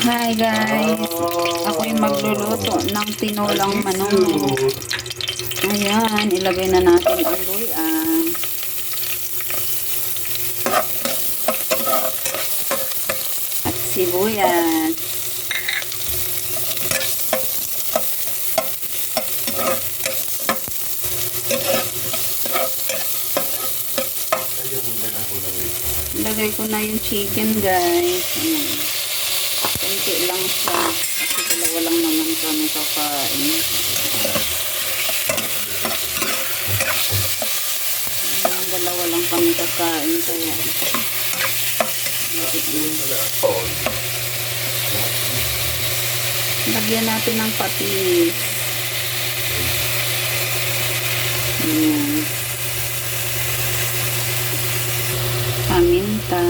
Hi guys! Ako yung magluluto ng tinolang manok. Ayan, ilagay na natin ang luya at sibuyas. Ilagay ko na yung chicken guys. Ayan. Kunti lang siya. Kasi dalawa lang naman kami kakain. Dalawa lang kami kakain. Kaya lagyan natin ng patis. Ayan. Paminta.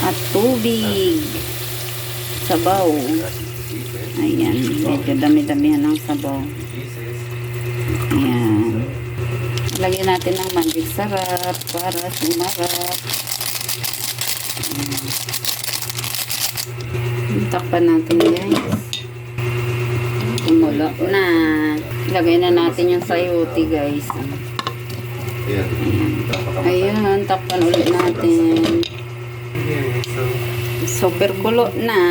At tubig. Sabaw. Ayan. Medyo dami-damihan ng sabaw. Ayan. Lagyan natin ng magic sarap para sumarap. Takpan natin guys. Kumulo na. Lagay na natin yung sayote guys. Ayan. Ayan. Takpan ulit natin. Super kulo na.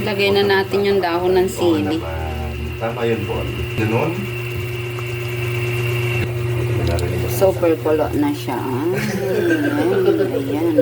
Lagay na natin yung dahon ng sili. Tama yun po. Ganun. Super kulo na siya. Ayan. Ayan.